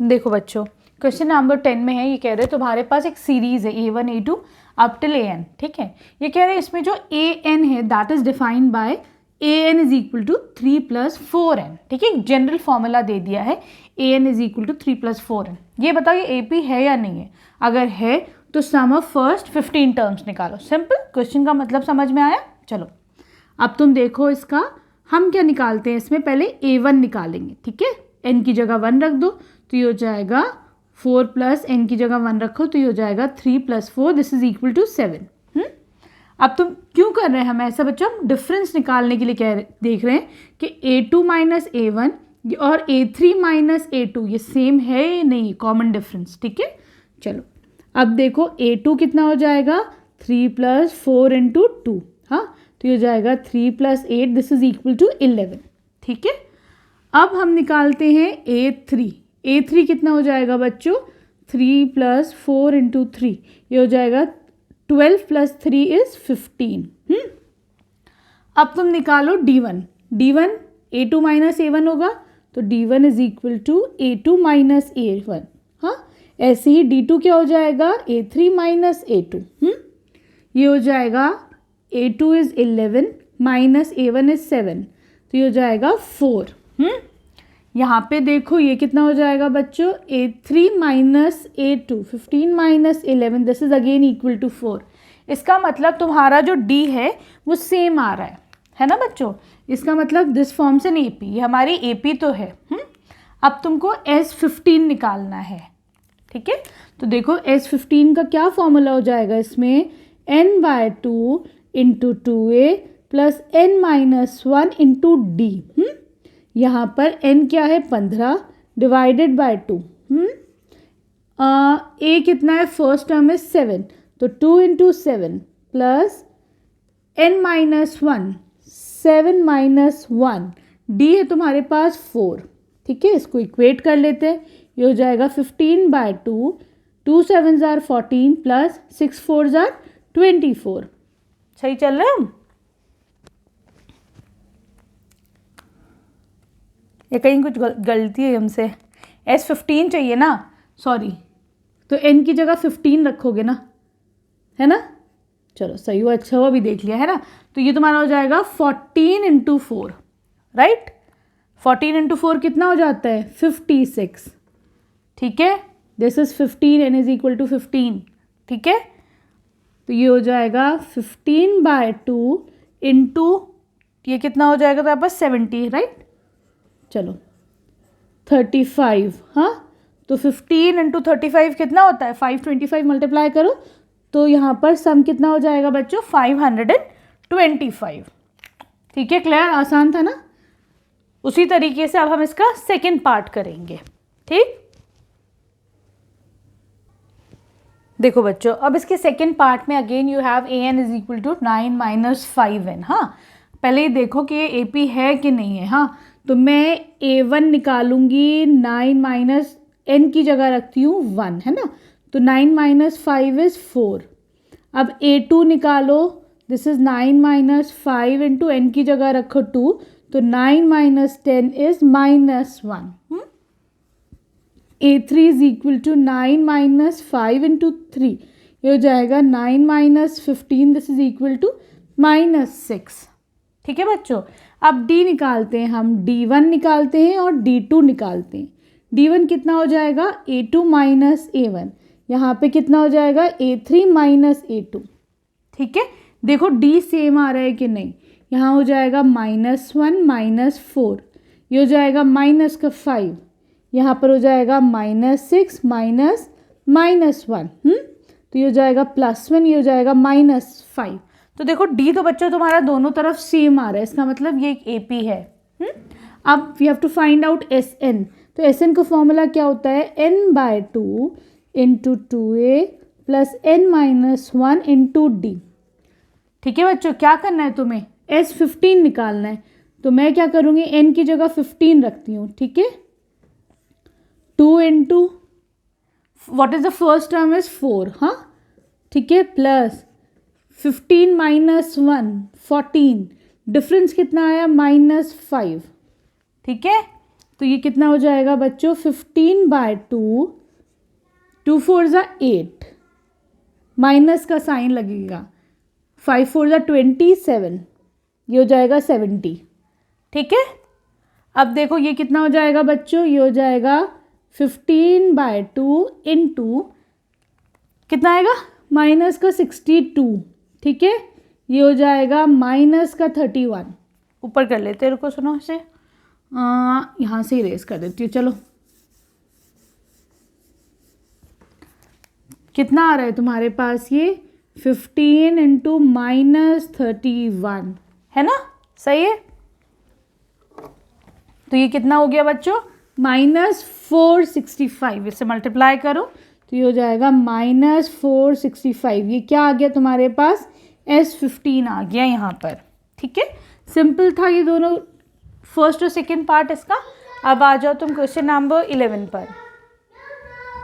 देखो बच्चों, question number 10 में है, ये कह रहे हैं तुम्हारे पास एक सीरीज है A1 A2 up till AN, ठीक है। ये कह रहे हैं इसमें जो AN है that is defined by AN is equal to 3 + 4n, ठीक है। जनरल फॉर्मूला दे दिया है AN is equal to 3 + 4n। ये बताओ ये AP है या नहीं है। अगर है तो सम ऑफ फर्स्ट 15 टर्म्स निकालो। सिंपल, क्वेश्चन का मतलब समझ में आया। चलो अब तुम देखो इसका हम क्या निकालते हैं। इसमें पहले A1 निकालेंगे, ठीक है। n की जगह 1 रख दो तो ये हो जाएगा 4 + n की जगह 1 रखो तो ये हो जाएगा 3 + 4, दिस इज इक्वल टू 7। अब तुम क्यों कर रहे हैं हम ऐसा बच्चों, हम डिफरेंस निकालने के लिए देख रहे हैं कि A2 - A1 और A3 - A2 ये सेम है या नहीं, कॉमन डिफरेंस, ठीक है। चलो अब देखो A2 कितना हो जाएगा 3 + 4 × 2, हाँ तो ये हो जाएगा 3 + 8, दिस इज इक्वल टू 11, ठीक है। अब हम निकालते हैं A3। A3 कितना हो जाएगा बच्चों 3 + 4 × 3, ये हो जाएगा 12 + 3 इज 15। अब तुम निकालो D1। D1 A2 - A1 होगा तो D1 is equal to A2 - A1, हाँ। ऐसे ही D2 क्या हो जाएगा A3 - A2, ये हो जाएगा A2 इज 11 - A1 इज 7, तो ये हो जाएगा 4। यहाँ पे देखो ये कितना हो जाएगा बच्चों A3 - A2, 15 - 11, this is again equal to 4। इसका मतलब तुम्हारा जो D है वो सेम आ रहा है ना बच्चों। इसका मतलब दिस फॉर्म्स एन AP, ये हमारी AP तो है। अब तुमको S15 निकालना है, ठीक है। तो देखो S15 का क्या फॉर्मूला हो जाएगा इसमें n/2 × 2a + n - 1 × D। यहाँ पर n क्या है 15 डिवाइडेड बाय 2। a कितना है, फर्स्ट टर्म है 7, तो 2 × 7 + n - 1, 7 - 1, D है तुम्हारे पास 4, ठीक है। इसको इक्वेट कर लेते हैं, ये हो जाएगा 15/2, 2 7s are 14 + 6 4s are 24। सही चल रहे हम। ये कहीं कुछ गलती है हमसे, S15 चाहिए ना, सॉरी, तो n की जगह 15 रखोगे ना, है ना। चलो सही हुआ, अच्छा हुआ भी देख लिया है ना। तो ये तुम्हारा हो जाएगा 14 × 4, राइट। 14 × 4 कितना हो जाता है 56, ठीक है। This is 15, n is equal to 15, ठीक है। तो ये हो जाएगा 15/2 × ये कितना हो जाएगा तो यहाँ पर 70, राइट। चलो 35, हाँ तो 15 × 35 कितना होता है 525, मल्टीप्लाई करो तो यहाँ पर सम कितना हो जाएगा बच्चों 525, ठीक है। क्लियर, आसान था ना। उसी तरीके से अब हम इसका सेकंड पार्ट करेंगे, ठीक। देखो बच्चों अब इसके सेकंड पार्ट में again you have AN is equal to 9 - 5n, हाँ। पहले ही देखो कि ये AP है कि नहीं है, हाँ। तो मैं A1 निकालूंगी, 9 - n की जगह रखती हूँ 1, है ना, तो 9 - 5 इज 4। अब A2 निकालो, दिस इज 9 - 5 × n की जगह रखो 2, तो 9 - 10 is -1। A3 is equal to 9 - 5 × 3, ये हो जाएगा 9 - 15, दिस इज इक्वल टू -6, ठीक है बच्चों। अब D निकालते हैं हम, D1 निकालते हैं और D2 निकालते हैं। D1 कितना हो जाएगा A2 - A1, यहाँ पे कितना हो जाएगा A3 - A2, ठीक है। देखो D सेम आ रहा है कि नहीं, यहाँ हो जाएगा -1 - 4, ये हो जाएगा -5, यहाँ पर हो जाएगा -6 -1, तो ये हो जाएगा +1, ये हो जाएगा -5। तो देखो D तो बच्चों तुम्हारा दोनों तरफ सेम आ रहा है, इसका मतलब ये एक AP है। अब we have to find out SN, तो SN का फॉर्मूला क्या होता है n/2 × 2a + n - 1 × D, ठीक है बच्चों। क्या करना है तुम्हें S15 निकालना है, तो मैं क्या करूँगी n की जगह 15 रखती हूँ, ठीक है। 2 × what is the first term is 4, हाँ ठीक है, प्लस 15 - 1 14, डिफरेंस कितना आया -5, ठीक है। तो ये कितना हो जाएगा बच्चों, 15/2, 2 4 ज़ा 8, माइनस का साइन लगेगा, 5 4 ज़ा 27, ये हो जाएगा 70। ठीक है, अब देखो ये कितना हो जाएगा बच्चों, ये हो जाएगा 15/2 इंटू कितना आएगा, माइनस का 62। ठीक है, ये हो जाएगा माइनस का 31। ऊपर कर लेते हैं, रुको सुनो इसे, यहाँ से इरेज कर देती हूँ। चलो कितना आ रहा है तुम्हारे पास, ये 15 इंटू माइनस 31 है ना, सही है। तो ये कितना हो गया बच्चों, -465, इससे मल्टीप्लाई करो तो ये हो जाएगा -465। ये क्या आ गया तुम्हारे पास, S15 आ गया यहाँ पर। ठीक है, सिंपल था ये दोनों, फर्स्ट और सेकंड पार्ट इसका। अब आ जाओ तुम क्वेश्चन नंबर 11 पर।